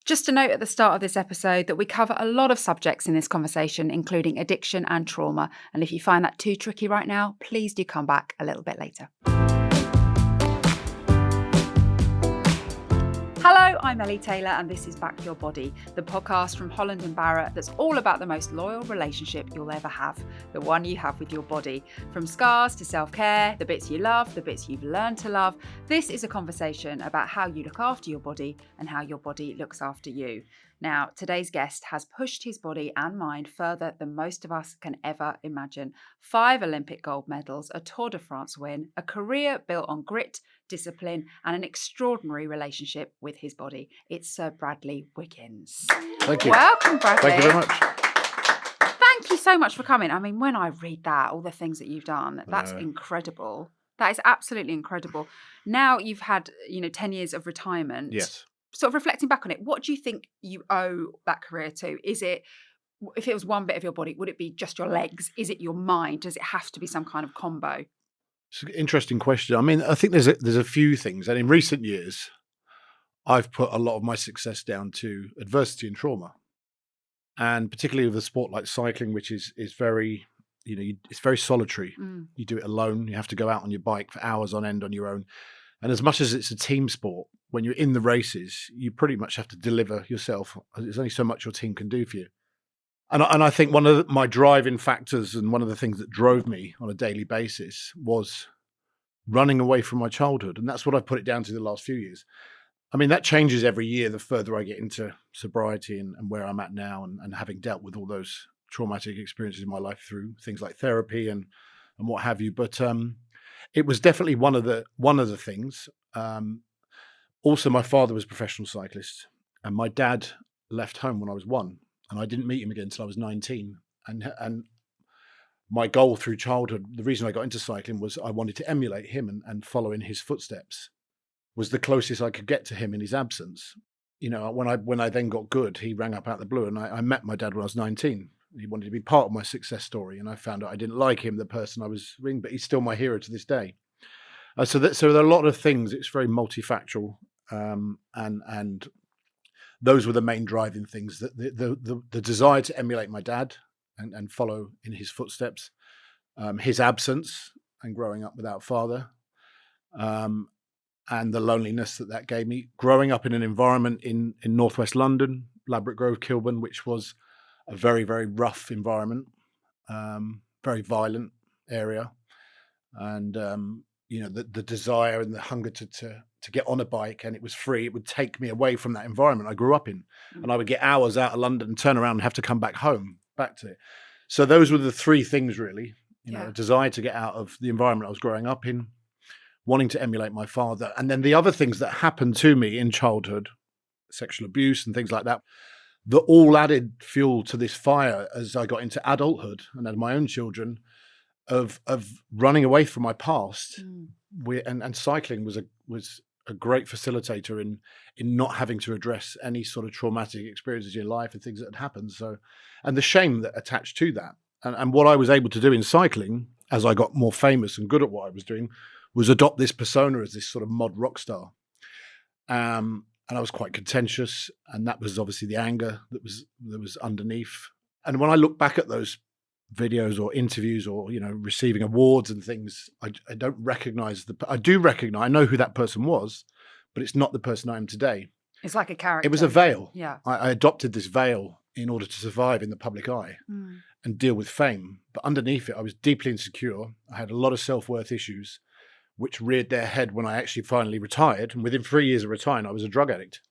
Just a note at the start of this episode that we cover a lot of subjects in this conversation, including addiction and trauma. And if you find that too tricky right now, please do come back a little bit later. Hello, I'm Ellie Taylor, and this is Back Your Body, the podcast from Holland & Barrett that's all about the most loyal relationship you'll ever have, the one you have with your body. From scars to self-care, the bits you love, the bits you've learned to love, this is a conversation about how you look after your body and how your body looks after you. Now, today's guest has pushed his body and mind further than most of us can ever imagine. 5 Olympic gold medals, a Tour de France win, a career built on grit, discipline, and an extraordinary relationship with his body. It's Sir Bradley Wiggins. Thank you. Welcome, Bradley. Thank you very much. Thank you so much for coming. I mean, when I read that, all the things that you've done, that's incredible. That is absolutely incredible. Now you've had, 10 years of retirement. Yes. Sort of reflecting back on it, what do you think you owe that career to? Is it, if it was one bit of your body, would it be just your legs? Is it your mind? Does it have to be some kind of combo? It's an interesting question. I mean, I think there's a few things. And in recent years, I've put a lot of my success down to adversity and trauma. And particularly with a sport like cycling, which is very, it's very solitary. You do it alone. You have to go out on your bike for hours on end on your own. And as much as it's a team sport, when you're in the races, you pretty much have to deliver yourself. There's only so much your team can do for you. And I think one of my driving factors and one of the things that drove me on a daily basis was running away from my childhood. And that's what I've put it down to the last few years. I mean, that changes every year the further I get into sobriety and where I'm at now and having dealt with all those traumatic experiences in my life through things like therapy and what have you. But it was definitely one of the things. Also, my father was a professional cyclist, and my dad left home when I was 1, and I didn't meet him again until I was 19. And my goal through childhood, the reason I got into cycling was I wanted to emulate him and follow in his footsteps. Was the closest I could get to him in his absence. When I then got good, he rang up out of the blue, and I met my dad when I was 19. He wanted to be part of my success story, and I found out I didn't like him, the person I was with, but he's still my hero to this day. So there are a lot of things. It's very multifactorial, and those were the main driving things. The desire to emulate my dad and follow in his footsteps, his absence and growing up without father, and the loneliness that gave me. Growing up in an environment in northwest London, Ladbroke Grove, Kilburn, which was a very, very rough environment, very violent area. And, the desire and the hunger to get on a bike, and it was free. It would take me away from that environment I grew up in. And I would get hours out of London and turn around and have to come back home, back to it. So those were the 3 things really, a desire to get out of the environment I was growing up in, wanting to emulate my father. And then the other things that happened to me in childhood, sexual abuse and things like that all added fuel to this fire as I got into adulthood and had my own children of running away from my past. And cycling was a great facilitator in not having to address any sort of traumatic experiences in your life and things that had happened. So, and the shame that attached to that. And what I was able to do in cycling as I got more famous and good at what I was doing was adopt this persona as this sort of mod rock star. And I was quite contentious, and that was obviously the anger that was underneath. And when I look back at those videos or interviews or receiving awards and things, I don't recognize I know who that person was, but it's not the person I am today. It's like a character. It was a veil. Yeah. I adopted this veil in order to survive in the public eye and deal with fame. But underneath it, I was deeply insecure. I had a lot of self-worth issues, which reared their head when I actually finally retired. And within 3 years of retiring, I was a drug addict.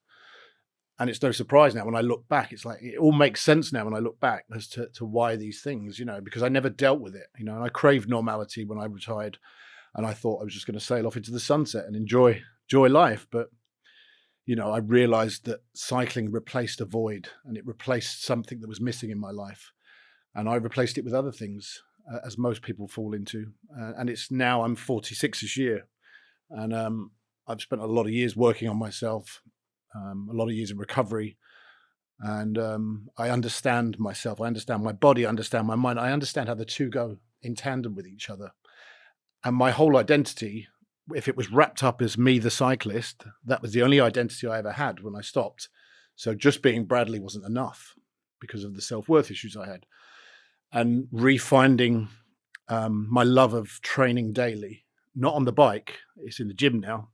And it's no surprise now when I look back, it's like, it all makes sense now when I look back as to why these things, because I never dealt with it, and I craved normality when I retired, and I thought I was just going to sail off into the sunset and enjoy life. But, I realized that cycling replaced a void, and it replaced something that was missing in my life. And I replaced it with other things, as most people fall into. And it's now, I'm 46 this year, and I've spent a lot of years working on myself, a lot of years in recovery, and I understand myself. I understand my body. I understand my mind. I understand how the two go in tandem with each other. And my whole identity, if it was wrapped up as me, the cyclist, that was the only identity I ever had when I stopped. So just being Bradley wasn't enough because of the self-worth issues I had. And refinding my love of training daily, not on the bike, it's in the gym now.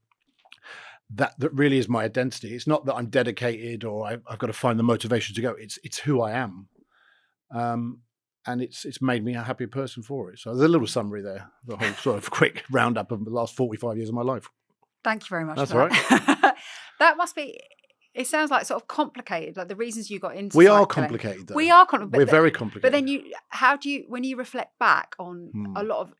That really is my identity. It's not that I'm dedicated or I've got to find the motivation to go. It's who I am. And it's made me a happy person for it. So there's a little summary there, the whole sort of quick roundup of the last 45 years of my life. Thank you very much. That's for all that. That must be, it sounds like sort of complicated, like the reasons you got into We cycling. are complicated, though. We are complicated. We're very complicated. But then how do you, when you reflect back on a lot of,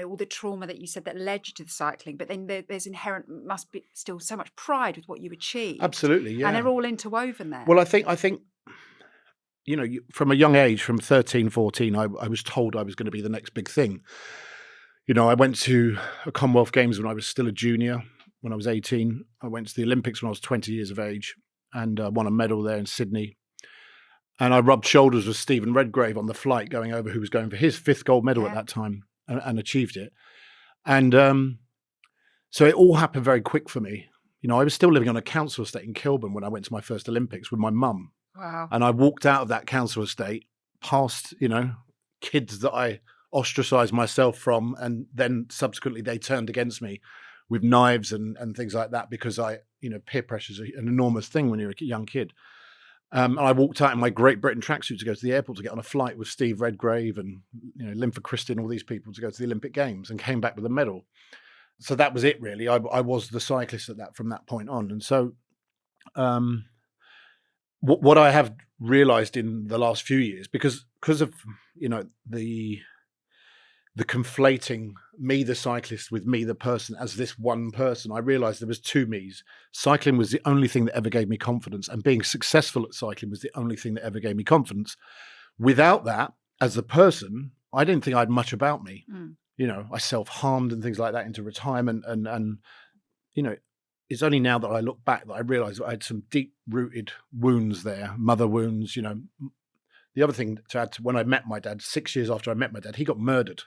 all the trauma that you said that led you to the cycling, but then there's inherent, must be still so much pride with what you achieved. Absolutely, yeah. And they're all interwoven there. Well, I think from a young age, from 13, 14, I was told I was going to be the next big thing. I went to a Commonwealth Games when I was still a junior. When I was 18, I went to the Olympics when I was 20 years of age and won a medal there in Sydney. And I rubbed shoulders with Stephen Redgrave on the flight going over, who was going for his 5th gold medal at that time and achieved it. And so it all happened very quick for me. I was still living on a council estate in Kilburn when I went to my first Olympics with my mum. Wow. And I walked out of that council estate past, kids that I ostracized myself from. And then subsequently they turned against me with knives and things like that because peer pressure is an enormous thing when you're a young kid. And I walked out in my Great Britain tracksuit to go to the airport to get on a flight with Steve Redgrave and Linford Christie, all these people to go to the Olympic Games, and came back with a medal. So that was it, really. I was the cyclist from that point on. And so what I have realised in the last few years, because of the conflating me, the cyclist, with me, the person, as this one person, I realised there was two me's. Cycling was the only thing that ever gave me confidence, and being successful at cycling was the only thing that ever gave me confidence. Without that, as a person, I didn't think I had much about me. I self-harmed and things like that into retirement, and it's only now that I look back that I realise I had some deep-rooted wounds there, mother wounds. The other thing to add to, when I met my dad, 6 years after I met my dad, he got murdered.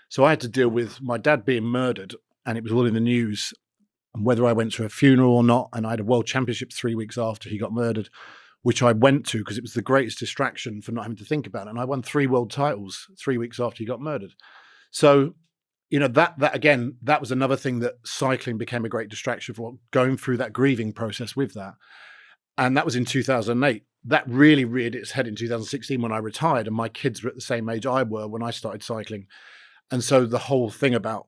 So I had to deal with my dad being murdered, and it was all in the news, and whether I went to a funeral or not. And I had a world championship 3 weeks after he got murdered, which I went to because it was the greatest distraction for not having to think about it. And I won 3 world titles 3 weeks after he got murdered. So, that again, that was another thing that cycling became a great distraction for, going through that grieving process with that. And that was in 2008. That really reared its head in 2016 when I retired, and my kids were at the same age I were when I started cycling. And so the whole thing about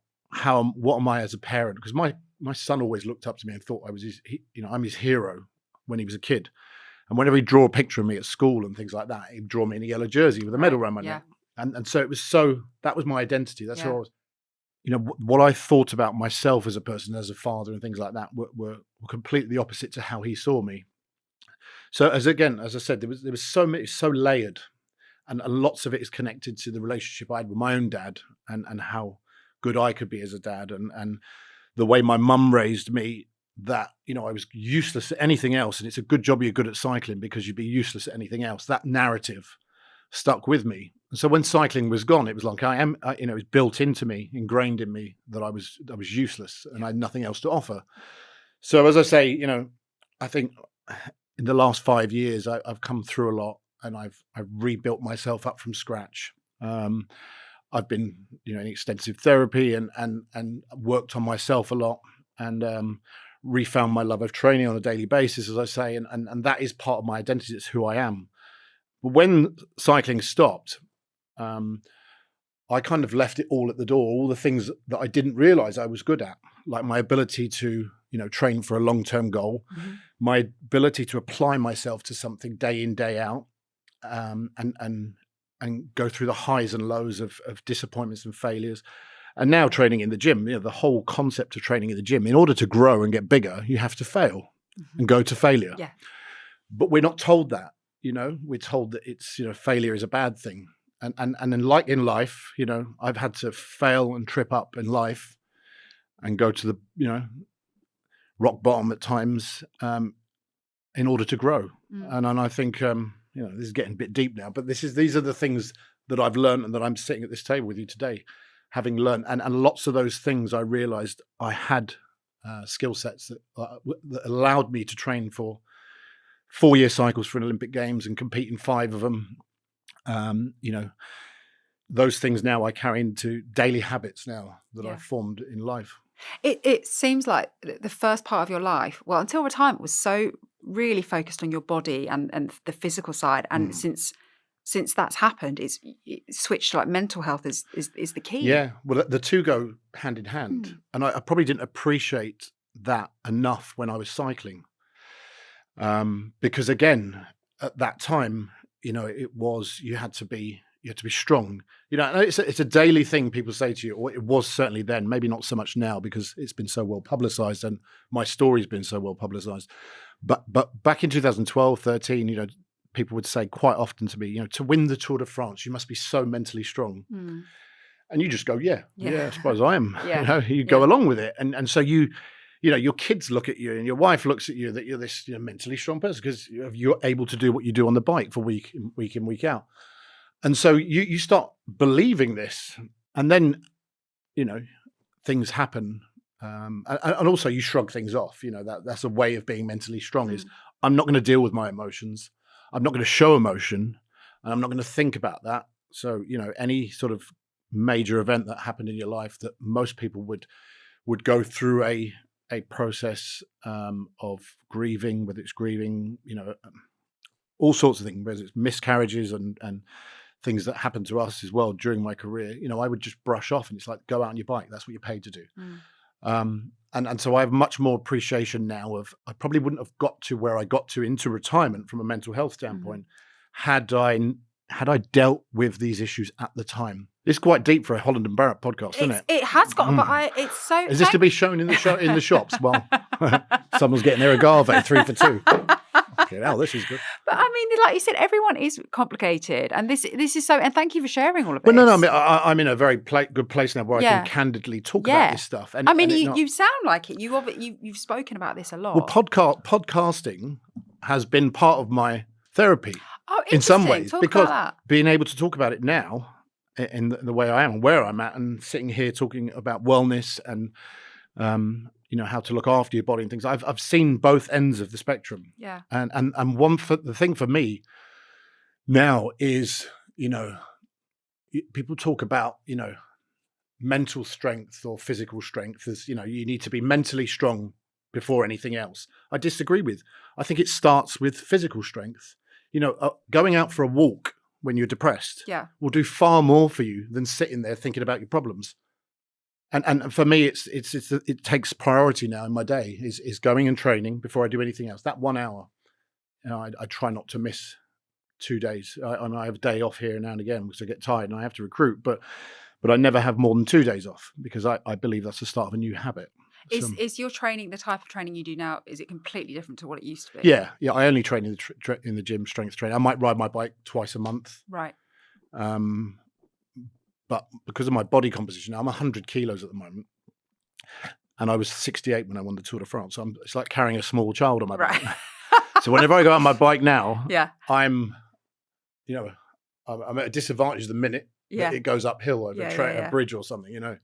what am I as a parent? Because my son always looked up to me and thought I was I'm his hero when he was a kid. And whenever he'd draw a picture of me at school and things like that, he'd draw me in a yellow jersey with a medal around my neck. And so that was my identity. That's who I was. What I thought about myself as a person, as a father and things like that were completely the opposite to how he saw me. So as I said, there was so many, so layered. And lots of it is connected to the relationship I had with my own dad and how good I could be as a dad and the way my mum raised me, that, I was useless at anything else. And it's a good job you're good at cycling because you'd be useless at anything else. That narrative stuck with me. And so when cycling was gone, it was like it was built into me, ingrained in me that I was useless and I had nothing else to offer. So as I say, I think in the last 5 years, I've come through a lot. And I've rebuilt myself up from scratch. I've been, in extensive therapy and worked on myself a lot, and refound my love of training on a daily basis, as I say, and that is part of my identity. It's who I am. But when cycling stopped, I kind of left it all at the door. All the things that I didn't realise I was good at, like my ability to, train for a long-term goal, my ability to apply myself to something day in, day out. And go through the highs and lows of disappointments and failures. And now training in the gym, the whole concept of training in the gym, in order to grow and get bigger, you have to fail and go to failure. Yeah. But we're not told that, we're told that it's, failure is a bad thing. And then like in life, I've had to fail and trip up in life and go to the, rock bottom at times in order to grow. And I think, this is getting a bit deep now, but these are the things that I've learned and that I'm sitting at this table with you today, having learned. And lots of those things I realized I had skill sets that allowed me to train for 4-year cycles for an Olympic Games and compete in 5 of them. Those things now I carry into daily habits now that I've formed in life. It seems like the first part of your life, well, until retirement, was so really focused on your body and the physical side. And since that's happened, it's switched to like mental health is the key. Yeah, well, the two go hand in hand. And I probably didn't appreciate that enough when I was cycling. Because again, at that time, it was, you had to be strong. It's a daily thing people say to you, or it was certainly then, maybe not so much now because it's been so well publicized and my story's been so well publicized. But back in 2012, 13, people would say quite often to me, to win the Tour de France, you must be so mentally strong. And you just go, yeah, I suppose I am. You go along with it. And so your kids look at you and your wife looks at you that you're this mentally strong person because you're able to do what you do on the bike for week in, week out. And so you start believing this, and then, things happen. And also you shrug things off. That's a way of being mentally strong is I'm not going to deal with my emotions. I'm not going to show emotion, and I'm not going to think about that. So, any sort of major event that happened in your life that most people would go through a process of grieving, whether it's grieving, all sorts of things, whether it's miscarriages and things that happened to us as well during my career, I would just brush off, and it's like, go out on your bike. That's what you're paid to do. And so I have much more appreciation now of, I probably wouldn't have got to where I got to into retirement from a mental health standpoint had I dealt with these issues at the time. It's quite deep for a Holland and Barrett podcast, isn't it? It has got, but it's so. Is this to be shown in the shops? Well, someone's getting their agave 3 for 2. Okay, now this is good. But I mean, like you said, everyone is complicated, and this is so. And thank you for sharing all of this. Well, no, I mean, I'm in a very good place now where I can candidly talk about this stuff. And I mean, you sound like it. You've spoken about this a lot. Well, podcasting has been part of my therapy in some ways, because being able to talk about it now in the way I am and where I'm at, and sitting here talking about wellness and how to look after your body and things. I've seen both ends of the spectrum. Yeah. And the thing for me now is, people talk about, mental strength or physical strength as, you need to be mentally strong before anything else. I disagree with. I think it starts with physical strength. Going out for a walk when you're depressed will do far more for you than sitting there thinking about your problems. And for me, it takes priority now in my day is going and training before I do anything else. That 1 hour, I try not to miss 2 days. I have a day off here now and again because I get tired and I have to recruit, but I never have more than 2 days off because I believe that's the start of a new habit. Is your training, the type of training you do now, is it completely different to what it used to be? Yeah. I only train in the gym, strength training. I might ride my bike twice a month. Right. But because of my body composition, I'm 100 kilos at the moment. And I was 68 when I won the Tour de France. So it's like carrying a small child on my back. So whenever I go on my bike now, I'm at a disadvantage the minute that it goes uphill over a bridge or something,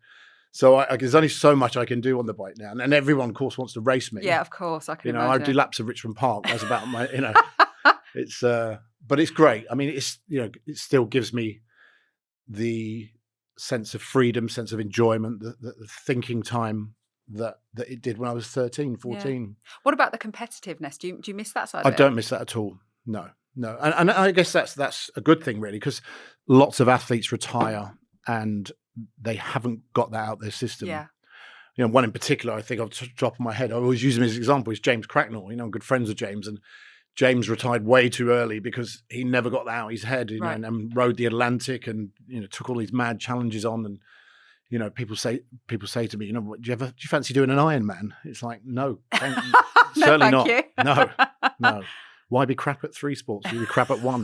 So there's only so much I can do on the bike now. And everyone, of course, wants to race me. Yeah, of course. I can imagine. I do laps of Richmond Park. That's about my, it's, but it's great. I mean, it's, it still gives me the sense of freedom, sense of enjoyment, the thinking time that it did when I was 13, 14. Yeah. What about the competitiveness? Do you miss that side of it? I don't miss that at all. No. And I guess that's a good thing, really, because lots of athletes retire and they haven't got that out their system. Yeah. One in particular, I think off the top of my head, I always use him as an example, is James Cracknell. I'm good friends with James, and James retired way too early because he never got that out of his head, and rode the Atlantic and, took all these mad challenges on. And, people say to me, do you fancy doing an Ironman? It's like, no, certainly not. You. No. Why be crap at 3 sports? You be crap at 1.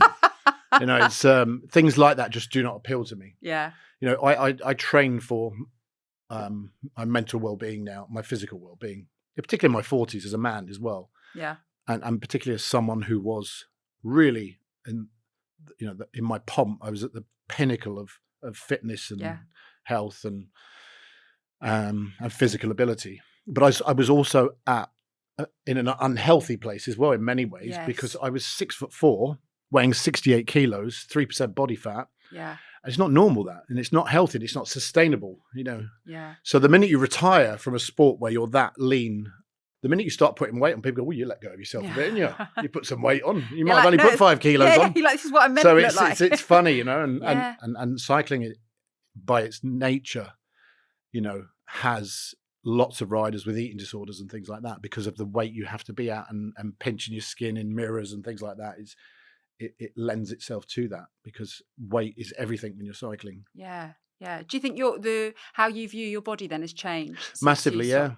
It's things like that just do not appeal to me. Yeah. I train for my mental well-being now, my physical well-being, particularly in my 40s as a man as well. Yeah. And particularly as someone who was really in my pomp, I was at the pinnacle of fitness and health and physical ability. But I was also at in an unhealthy place as well in many ways, because I was 6'4", weighing 68 kilos, 3% body fat. Yeah. It's not normal, that, and it's not healthy. It's not sustainable, Yeah. So the minute you retire from a sport where you're that lean, the minute you start putting weight on, people go, well, you let go of yourself a bit, and you put some weight on. You might have only put 5 kilos on. You're like, this is what I'm meant So to look like. it's funny, and cycling, it by its nature, has lots of riders with eating disorders and things like that because of the weight you have to be at, and pinching your skin in mirrors and things like that. It lends itself to that, because weight is everything when you're cycling. Yeah. Yeah. Do you think how you view your body then has changed? Massively, yeah.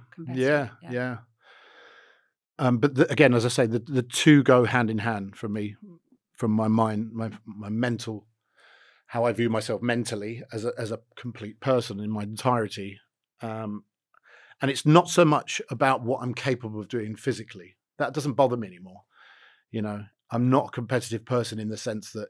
But again, as I say, the two go hand in hand for me, from my mind, my mental, how I view myself mentally as a complete person in my entirety. And it's not so much about what I'm capable of doing physically. That doesn't bother me anymore. I'm not a competitive person in the sense that,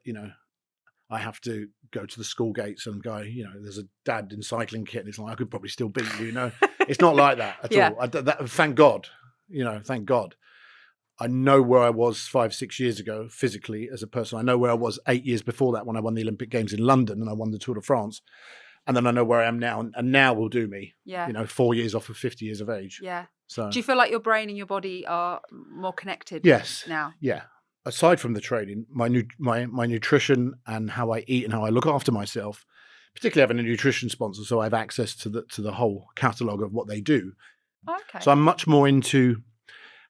I have to go to the school gates and go, there's a dad in cycling kit, and it's like, I could probably still beat you, It's not like that at all. Thank God, thank God. I know where I was 5-6 years ago physically as a person. I know where I was 8 years before that when I won the Olympic Games in London and I won the Tour de France. And then I know where I am now, and now will do me, 4 years off of 50 years of age. Yeah. So, do you feel like your brain and your body are more connected? Yes. Now? Yeah. Aside from the training, my nutrition and how I eat and how I look after myself, particularly having a nutrition sponsor, so I have access to the whole catalogue of what they do. Okay. So I'm much more into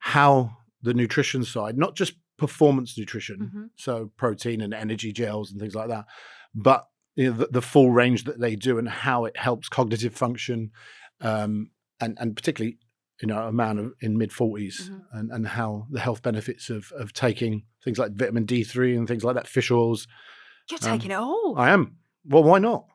how the nutrition side, not just performance nutrition, so protein and energy gels and things like that, but the full range that they do and how it helps cognitive function, and particularly a man in mid-40s, and how the health benefits of taking things like vitamin D3 and things like that, fish oils. You're taking it all. I am. Well, why not?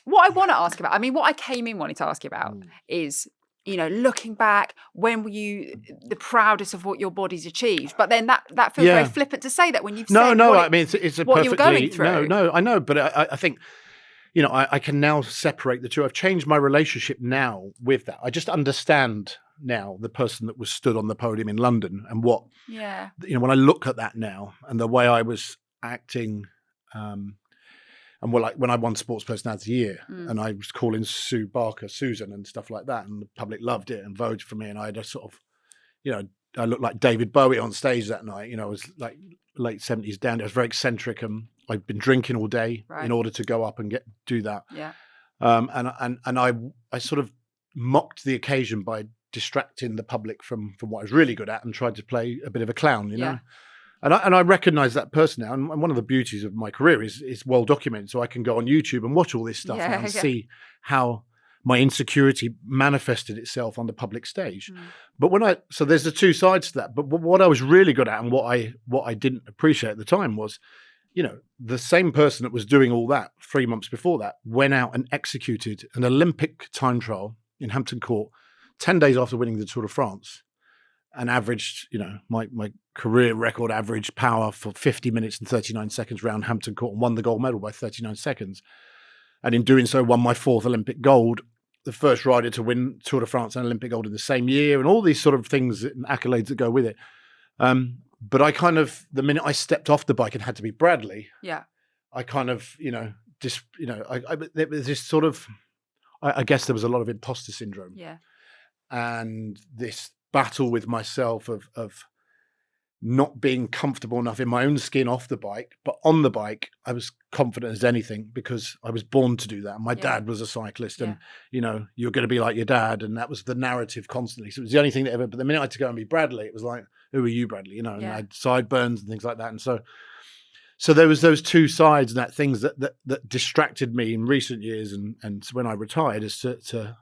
What I want to ask about, what I came in wanting to ask you about is, looking back, when were you the proudest of what your body's achieved? But then that feels very flippant to say that when you've said it's a what perfectly, you're going through. No, I know, but I think, I can now separate the two. I've changed my relationship now with that. I just understand now the person that was stood on the podium in London, and what, when I look at that now and the way I was acting, and when I won Sports Personality of the Year, and I was calling Sue Barker Susan and stuff like that, and the public loved it and voted for me, and I had a sort of, I looked like David Bowie on stage that night. I was like late 70s down. I was very eccentric, and I'd been drinking all day in order to go up and do that. Yeah. And I sort of mocked the occasion by distracting the public from what I was really good at, and tried to play a bit of a clown, know. And I recognize that person now. And one of the beauties of my career is well documented. So I can go on YouTube and watch all this stuff now and see how my insecurity manifested itself on the public stage. But so there's the two sides to that. But what I was really good at, and what I didn't appreciate at the time was, the same person that was doing all that 3 months before that went out and executed an Olympic time trial in Hampton Court 10 days after winning the Tour de France, and averaged, my career record average power for 50 minutes and 39 seconds round Hampton Court, and won the gold medal by 39 seconds. And in doing so, won my 4th Olympic gold, the first rider to win Tour de France and Olympic gold in the same year, and all these sort of things and accolades that go with it. But I kind of, the minute I stepped off the bike and had to be Bradley, I kind of, there was this sort of, I guess there was a lot of imposter syndrome. Yeah. And this battle with myself of not being comfortable enough in my own skin off the bike, but on the bike, I was confident as anything, because I was born to do that. My dad was a cyclist, and, you're going to be like your dad. And that was the narrative constantly. So it was the only thing that ever, but the minute I had to go and be Bradley, it was like, who are you, Bradley? And I had sideburns and things like that. And so there was those two sides, and that things that distracted me in recent years. And when I retired, is to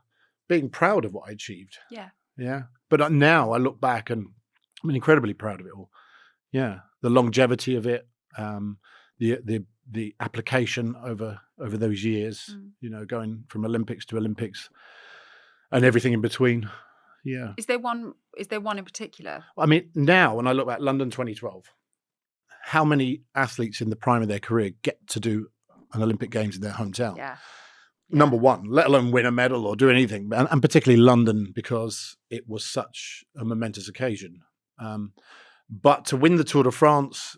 being proud of what I achieved. Yeah. Yeah. But now I look back and I'm incredibly proud of it all. Yeah. The longevity of it, the application over those years, going from Olympics to Olympics and everything in between. Yeah. Is there one in particular? Now when I look at London 2012, how many athletes in the prime of their career get to do an Olympic Games in their hometown? Yeah. number one, let alone win a medal or do anything. And particularly London, because it was such a momentous occasion. But to win the Tour de France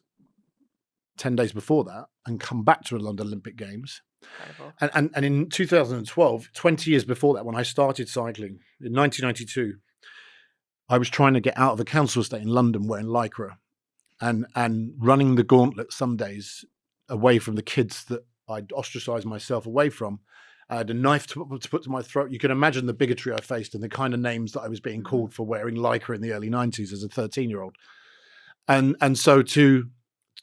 10 days before that and come back to the London Olympic Games. Incredible. And in 2012, 20 years before that, when I started cycling in 1992, I was trying to get out of a council estate in London wearing Lycra and running the gauntlet some days away from the kids that I'd ostracized myself away from. I had a knife to put to my throat. You can imagine the bigotry I faced and the kind of names that I was being called for wearing Lycra in the early 90s as a 13-year-old. And so to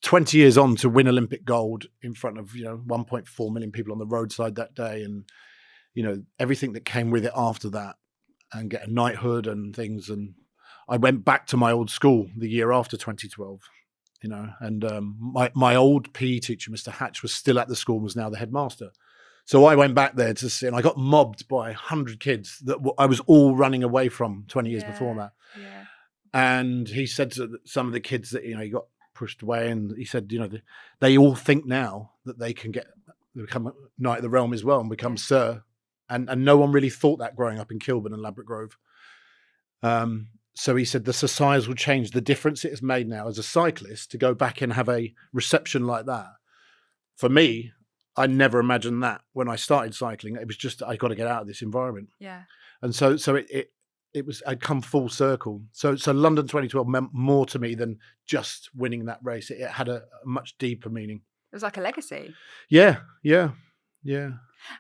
20 years on to win Olympic gold in front of, 1.4 million people on the roadside that day, and, everything that came with it after that, and get a knighthood and things. And I went back to my old school the year after 2012, and my old PE teacher, Mr. Hatch, was still at the school, was now the headmaster. So I went back there to see, and I got mobbed by 100 kids that I was all running away from 20 years before that. Yeah. And he said to some of the kids that, he got pushed away, and he said, they all think now that they can become a Knight of the Realm as well and become Sir. And no one really thought that growing up in Kilburn and Ladbroke Grove. So he said the societal change, the difference it has made now as a cyclist to go back and have a reception like that. For me, I never imagined that when I started cycling. It was just, I got to get out of this environment. Yeah. And so it was, I'd come full circle. So London 2012 meant more to me than just winning that race. It had a much deeper meaning. It was like a legacy. Yeah.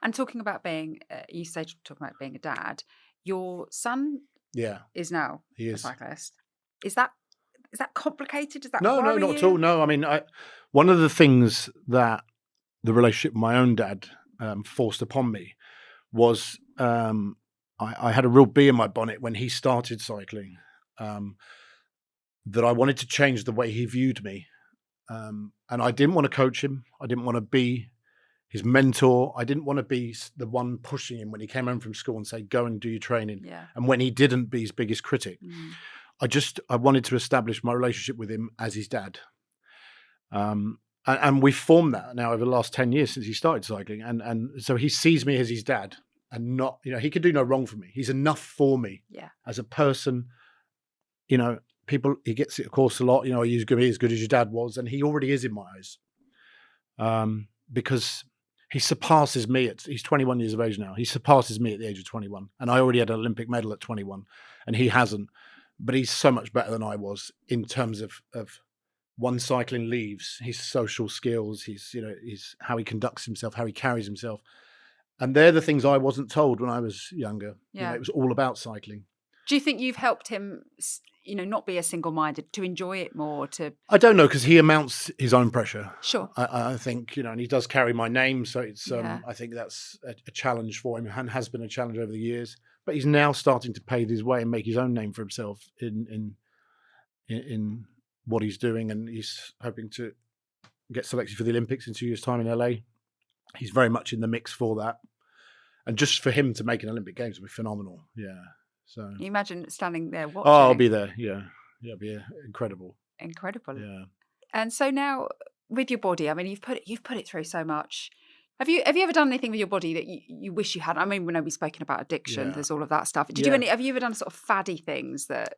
And talking about being, talking about being a dad, your son is now a cyclist. Is that complicated? Is that No, not you? at all. No, I mean, one of the things that the relationship with my own dad forced upon me was I had a real bee in my bonnet when he started cycling, that I wanted to change the way he viewed me. And I didn't want to coach him. I didn't want to be his mentor. I didn't want to be the one pushing him when he came home from school and say, go and do your training. Yeah. And when he didn't, be his biggest critic. I wanted to establish my relationship with him as his dad. And we've formed that now over the last 10 years since he started cycling. And so he sees me as his dad and not, he could do no wrong for me. He's enough for me as a person. He gets it, of course, a lot. He's going to be as good as your dad was. And he already is in my eyes. Because he surpasses me. He's 21 years of age now. He surpasses me at the age of 21. And I already had an Olympic medal at 21 and he hasn't. But he's so much better than I was in terms of one cycling leaves, his social skills, his how he conducts himself, how he carries himself. And they're the things I wasn't told when I was younger. Yeah. It was all about cycling. Do you think you've helped him, not be as single-minded, to enjoy it more? I don't know, because he amounts his own pressure. Sure. I think, and he does carry my name. So it's, I think that's a challenge for him and has been a challenge over the years. But he's now starting to pave his way and make his own name for himself in what he's doing. And he's hoping to get selected for the Olympics in 2 years' time in LA. He's very much in the mix for that. And just for him to make an Olympic Games would be phenomenal. Yeah. So you imagine standing there watching. Oh, I'll be there. Yeah. It'll be incredible. Incredible. Yeah. And so now with your body, I mean, you've put it through so much. Have you ever done anything with your body that you wish you had? I mean, we've spoken about addiction. There's all of that stuff. Have you ever done sort of faddy things that?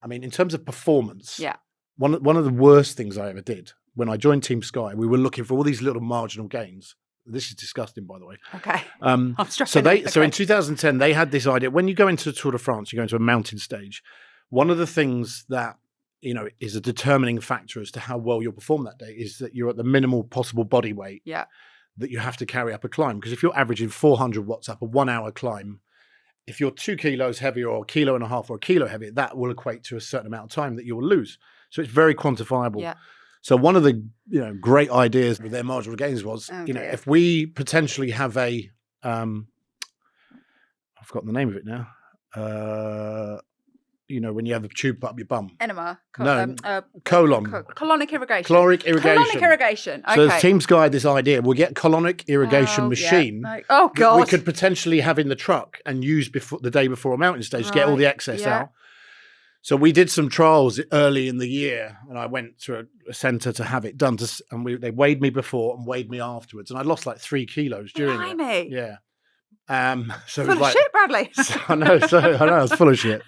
I mean, in terms of performance. Yeah. One of the worst things I ever did when I joined Team Sky, we were looking for all these little marginal gains. This is disgusting, by the way. Okay. So in 2010, they had this idea. When you go into the Tour de France, you go into a mountain stage. One of the things that, is a determining factor as to how well you'll perform that day is that you're at the minimal possible body weight that you have to carry up a climb. Because if you're averaging 400 watts up a 1 hour climb, if you're 2 kilos heavier or 1.5 kilos or a kilo heavier, that will equate to a certain amount of time that you will lose. So it's very quantifiable. Yeah. So one of the great ideas with their marginal gains was, if we potentially have a, I've forgotten the name of it now. When you have a tube up your bum. Enema. Colon. Colonic irrigation. Caloric irrigation. Colonic irrigation. Okay. So the Team Sky had this idea. We'll get colonic irrigation machine. Yeah. Oh, God. We could potentially have in the truck and use the day before a mountain stage to get all the excess out. So we did some trials early in the year, and I went to a centre to have it done. They weighed me before and weighed me afterwards, and I lost like 3 kilos during it. Yeah. So it Full was of like, shit, Bradley. I know, I was full of shit.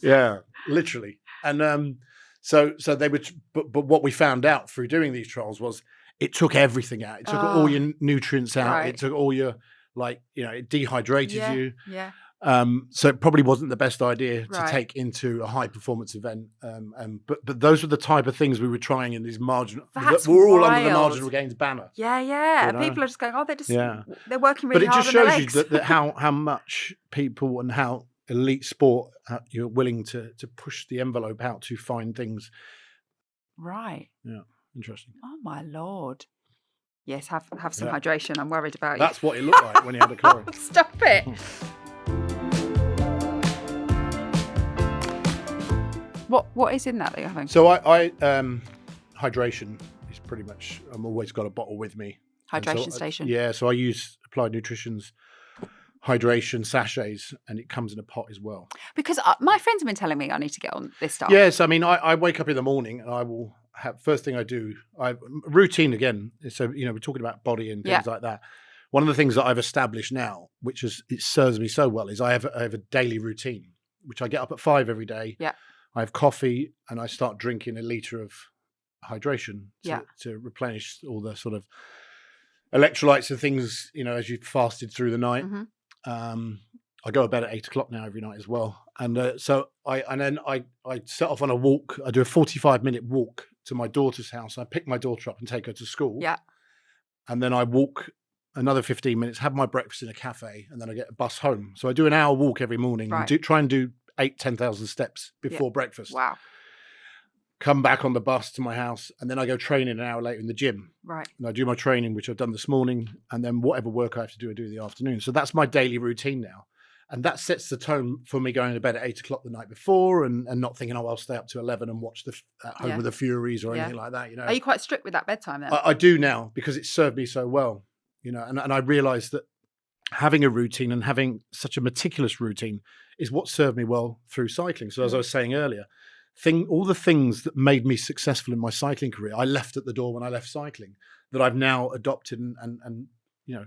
Yeah, literally. And so they were, but what we found out through doing these trials was it took everything out. It took all your nutrients out. Right. It took all your, like, it dehydrated you. Yeah. So it probably wasn't the best idea to Right. take into a high performance event. But those were the type of things we were trying in these marginal. That's We're all under the wild. marginal gains banner. Yeah. You know? People are just going, they're just Yeah. they're working really But it hard just on their shows you legs. that how much people and how elite sport you're willing to push the envelope out to find things. Right. Yeah, interesting. Oh my Lord. Yes, have some Yeah. hydration. I'm worried about you. That's what it looked like when you had a chlorine. Stop it. What is in that you're having? So I hydration is pretty much. I'm always got a bottle with me. Hydration station. Yeah, so I use Applied Nutrition's hydration sachets, and it comes in a pot as well. Because my friends have been telling me I need to get on this stuff. Yes, I mean I wake up in the morning and I will have, first thing I do, routine again. So we're talking about body and things like that. One of the things that I've established now, which it serves me so well, is I have a daily routine, which I get up at 5 every day. Yeah. I have coffee and I start drinking a litre of hydration to replenish all the sort of electrolytes and things, as you've fasted through the night. Mm-hmm. I go to bed at 8 o'clock now every night as well. And so I set off on a walk. I do a 45-minute walk to my daughter's house. I pick my daughter up and take her to school. Yeah. And then I walk another 15 minutes, have my breakfast in a cafe, and then I get a bus home. So I do an hour walk every morning. Right. And try and do 10,000 steps before breakfast. Wow. Come back on the bus to my house, and then I go training an hour later in the gym. Right. And I do my training, which I've done this morning, and then whatever work I have to do, I do in the afternoon. So that's my daily routine now. And that sets the tone for me going to bed at 8 o'clock the night before and not thinking, I'll stay up to 11 and watch At Home with the Furies or anything like that. Are you quite strict with that bedtime then? I do now because it's served me so well, and I realised that having a routine and having such a meticulous routine is what served me well through cycling. So as I was saying earlier, all the things that made me successful in my cycling career, I left at the door when I left cycling, that I've now adopted and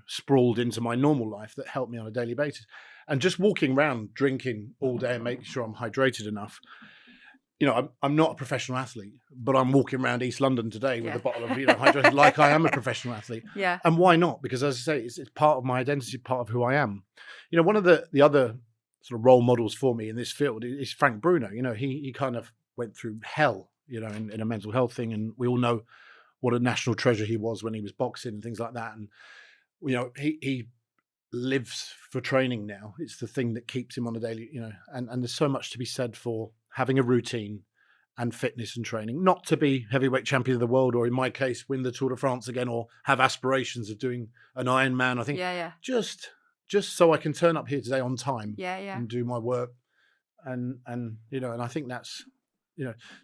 sprawled into my normal life that help me on a daily basis. And just walking around drinking all day and making sure I'm hydrated enough. I'm not a professional athlete, but I'm walking around East London today with a bottle of hydration like I am a professional athlete. Yeah. And why not? Because as I say, it's part of my identity, part of who I am. One of the other sort of role models for me in this field is Frank Bruno. He kind of went through hell, in a mental health thing. And we all know what a national treasure he was when he was boxing and things like that. And, he lives for training now. It's the thing that keeps him on a daily, and there's so much to be said for having a routine and fitness and training, not to be heavyweight champion of the world, or in my case, win the Tour de France again, or have aspirations of doing an Ironman. I think just so I can turn up here today on time and do my work. And I think that's,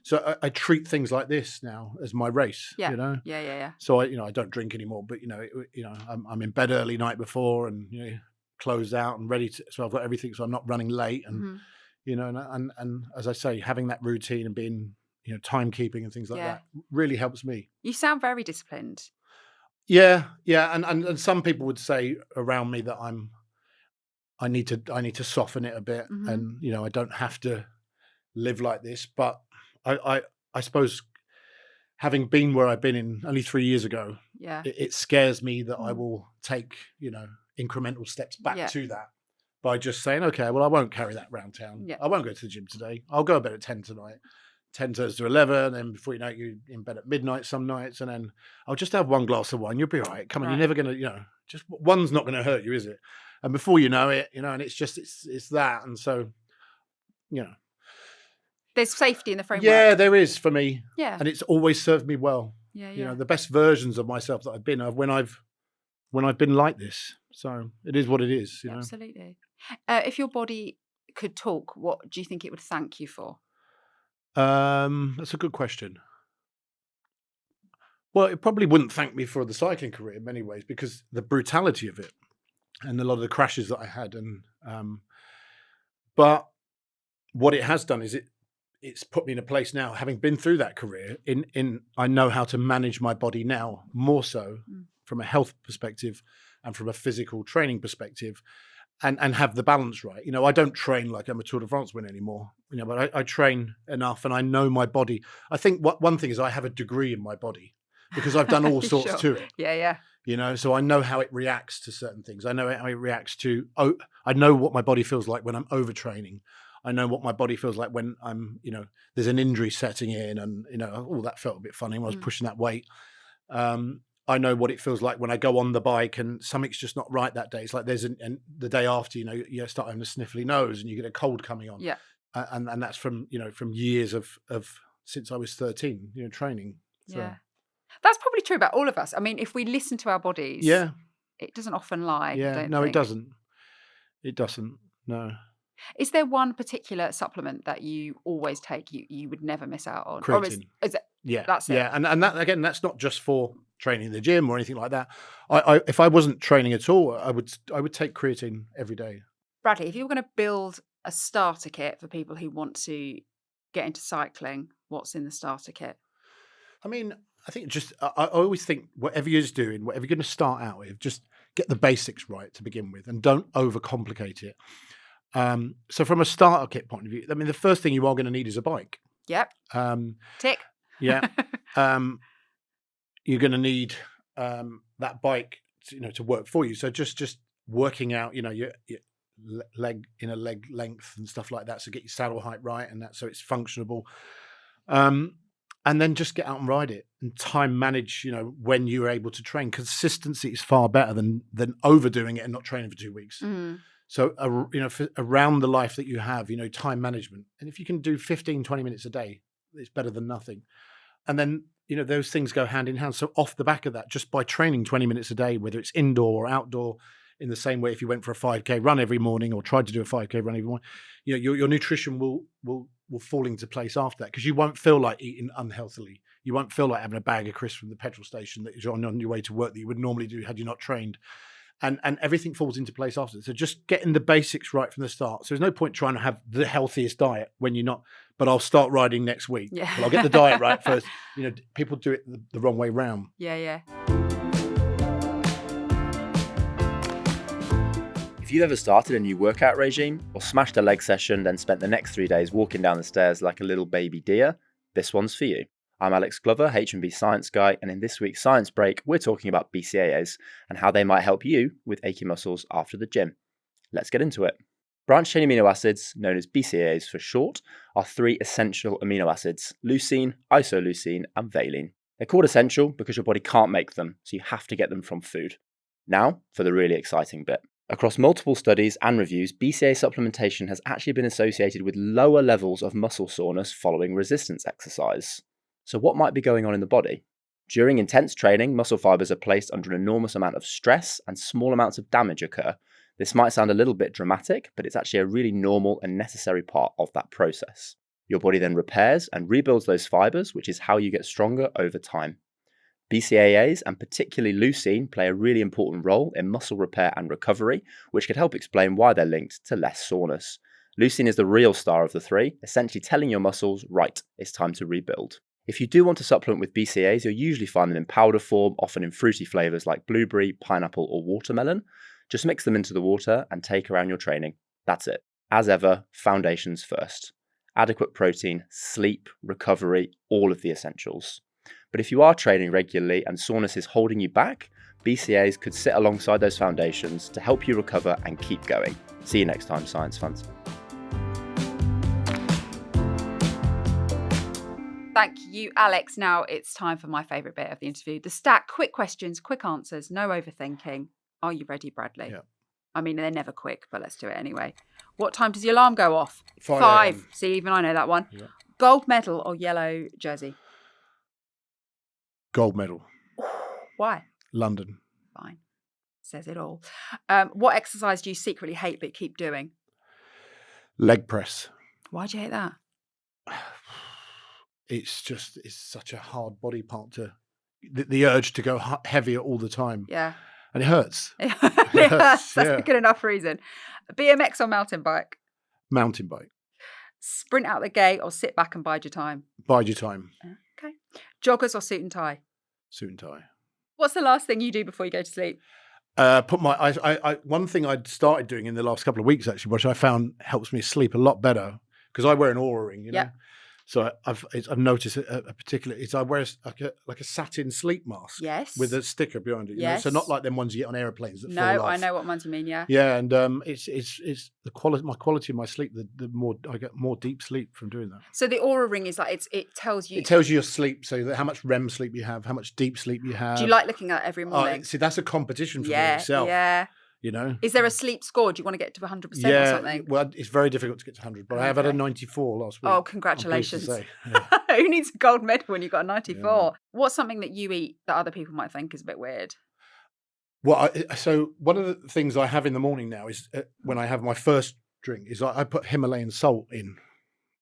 so I treat things like this now as my race, So I don't drink anymore, but I'm in bed early night before and, closed out and ready to, so I've got everything. So I'm not running late and, and as I say, having that routine and being, timekeeping and things like that really helps me. You sound very disciplined. Yeah. And some people would say around me that I need to soften it a bit and, I don't have to live like this, but I suppose having been where I've been in only 3 years ago, it scares me that I will take, incremental steps back to that by just saying, okay, well, I won't carry that round town. I won't go to the gym today. I'll go to bed at 10 tonight. 10 turns to 11, and then before you know it, you're in bed at midnight some nights, and then I'll just have one glass of wine. You'll be all right. Come on, you're never going to, just one's not going to hurt you, is it? And before you know it, and it's just, it's that. And so, there's safety in the framework. Yeah, there is for me. Yeah. And it's always served me well. Yeah. The best versions of myself that I've been of when I've been like this. So it is what it is. Absolutely. If your body could talk, what do you think it would thank you for? That's a good question. Well, it probably wouldn't thank me for the cycling career in many ways, because the brutality of it and a lot of the crashes that I had, and but what it has done is it's put me in a place now, having been through that career, in I know how to manage my body now more so from a health perspective and from a physical training perspective. and have the balance right. I don't train like I'm a Tour de France winner anymore, but I train enough and I know my body. I think one thing is I have a degree in my body because I've done all sorts Sure. to it. Yeah. So I know how it reacts to certain things. I know how it reacts to, I know what my body feels like when I'm overtraining. I know what my body feels like when I'm, there's an injury setting in and, that felt a bit funny when I was pushing that weight. I know what it feels like when I go on the bike and something's just not right that day. It's like and the day after, you start having a sniffly nose and you get a cold coming on. Yeah. And that's from years of since I was 13, training. So. Yeah. That's probably true about all of us. I mean, if we listen to our bodies, it doesn't often lie. Yeah. No, it doesn't. It doesn't. No. Is there one particular supplement that you always take, you would never miss out on? Creatine. Or is it? Yeah, that's it. Yeah, and that again, that's not just for training in the gym or anything like that. I if I wasn't training at all, I would take creatine every day. Bradley, if you were going to build a starter kit for people who want to get into cycling, what's in the starter kit? I mean, I think I always think whatever you're doing, whatever you're going to start out with, just get the basics right to begin with, and don't overcomplicate it. So from a starter kit point of view, I mean, the first thing you are going to need is a bike. Yep. Tick. Yeah. You're going to need that bike, to work for you. So just working out, your leg length and stuff like that. So get your saddle height right, and that so it's functionable. And then just get out and ride it and time manage. When you're able to train. Consistency is far better than overdoing it and not training for 2 weeks. So, around the life that you have, time management. And if you can do 15, 20 minutes a day, it's better than nothing. And then, those things go hand in hand. So off the back of that, just by training 20 minutes a day, whether it's indoor or outdoor, in the same way, if you went for a 5K run every morning or tried to do a 5K run every morning, your nutrition will fall into place after that, because you won't feel like eating unhealthily. You won't feel like having a bag of crisps from the petrol station that is on your way to work that you would normally do had you not trained. And everything falls into place after. So just getting the basics right from the start. So there's no point trying to have the healthiest diet when you're not. But I'll start riding next week. Yeah. But I'll get the diet right first. People do it the wrong way round. Yeah. If you've ever started a new workout regime or smashed a leg session, then spent the next 3 days walking down the stairs like a little baby deer, this one's for you. I'm Alex Glover, H&B Science Guy, and in this week's Science Break, we're talking about BCAAs and how they might help you with achy muscles after the gym. Let's get into it. Branched-chain amino acids, known as BCAAs for short, are 3 essential amino acids: leucine, isoleucine, and valine. They're called essential because your body can't make them, so you have to get them from food. Now, for the really exciting bit. Across multiple studies and reviews, BCAA supplementation has actually been associated with lower levels of muscle soreness following resistance exercise. So what might be going on in the body? During intense training, muscle fibers are placed under an enormous amount of stress and small amounts of damage occur. This might sound a little bit dramatic, but it's actually a really normal and necessary part of that process. Your body then repairs and rebuilds those fibers, which is how you get stronger over time. BCAAs, and particularly leucine, play a really important role in muscle repair and recovery, which could help explain why they're linked to less soreness. Leucine is the real star of the 3, essentially telling your muscles, right, it's time to rebuild. If you do want to supplement with BCAAs, you'll usually find them in powder form, often in fruity flavours like blueberry, pineapple or watermelon. Just mix them into the water and take around your training. That's it. As ever, foundations first. Adequate protein, sleep, recovery, all of the essentials. But if you are training regularly and soreness is holding you back, BCAAs could sit alongside those foundations to help you recover and keep going. See you next time, Science Fans. Thank you, Alex. Now it's time for my favourite bit of the interview. The stack, quick questions, quick answers, no overthinking. Are you ready, Bradley? Yeah. I mean, they're never quick, but let's do it anyway. What time does the alarm go off? 5. See, even I know that one. Yeah. Gold medal or yellow jersey? Gold medal. Why? London. Fine. Says it all. What exercise do you secretly hate but keep doing? Leg press. Why do you hate that? It's such a hard body part to, the urge to go heavier all the time. Yeah. And it hurts. It hurts. That's yeah. a good enough reason. BMX or mountain bike? Mountain bike. Sprint out the gate or sit back and bide your time? Bide your time. Okay. Joggers or suit and tie? Suit and tie. What's the last thing you do before you go to sleep? One thing I'd started doing in the last couple of weeks, actually, which I found helps me sleep a lot better, because I wear an Oura ring, you know. Yeah. So I've noticed a particular. I wear like a satin sleep mask. Yes. With a sticker behind it. You know? Yes. So not like them ones you get on airplanes that fall No, off. I know what ones you mean. Yeah. Yeah, and it's the quality. My quality of my sleep. The more I get, more deep sleep from doing that. So the Oura ring is like it tells you. It tells you your sleep, so that how much REM sleep you have, how much deep sleep you have. Do you like looking at it every morning? See, that's a competition for me Yeah. itself. Yeah. You know. Is there a sleep score? Do you want to get to 100% or something? Well, it's very difficult to get to 100, but I have had a 94 last week. Oh, congratulations. I'm pleased to say. Yeah. Who needs a gold medal when you've got a 94? Yeah. What's something that you eat that other people might think is a bit weird? Well, so one of the things I have in the morning now is when I have my first drink is I put Himalayan salt in.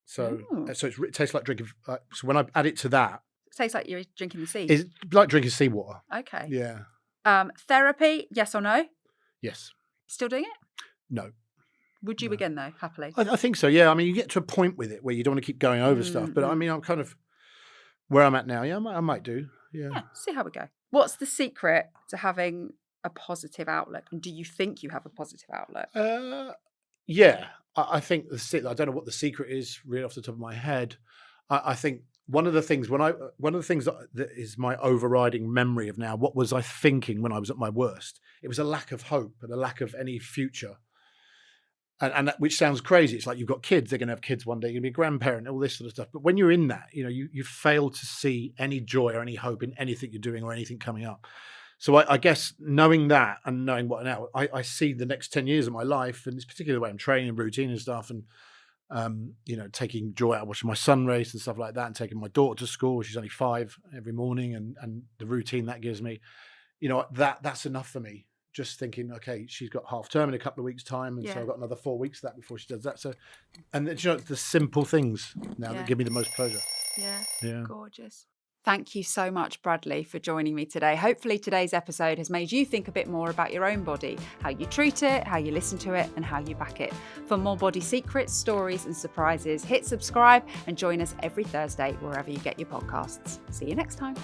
So it tastes like drinking. So when I add it to that. It tastes like you're drinking the sea. It's like drinking seawater. Okay. Yeah. Therapy, yes or no? Yes. Still doing it? No. Would you again, though, happily? I think so, yeah. I mean, you get to a point with it where you don't want to keep going over stuff. But I mean, I'm kind of where I'm at now. Yeah, I might do. Yeah. See how we go. What's the secret to having a positive outlook? And do you think you have a positive outlook? Yeah. I think I don't know what the secret is really off the top of my head. I think one of the things that is my overriding memory of now, what was I thinking when I was at my worst? It was a lack of hope and a lack of any future. And that, which sounds crazy. It's like you've got kids, they're going to have kids one day, you're going to be a grandparent, all this sort of stuff. But when you're in that, you know, you fail to see any joy or any hope in anything you're doing or anything coming up. So I guess knowing that and knowing what now, I see the next 10 years of my life, and it's particularly the way I'm training, routine and stuff, and you know, taking joy out of watching my son race and stuff like that, and taking my daughter to school. She's only 5 every morning, and the routine that gives me, you know, that's enough for me. Just thinking, okay, she's got half term in a couple of weeks' time, and so I've got another 4 weeks of that before she does that. So, and you know, it's the simple things now that give me the most pleasure. Yeah, gorgeous. Thank you so much, Bradley, for joining me today. Hopefully today's episode has made you think a bit more about your own body, how you treat it, how you listen to it, and how you back it. For more body secrets, stories, and surprises, hit subscribe and join us every Thursday wherever you get your podcasts. See you next time.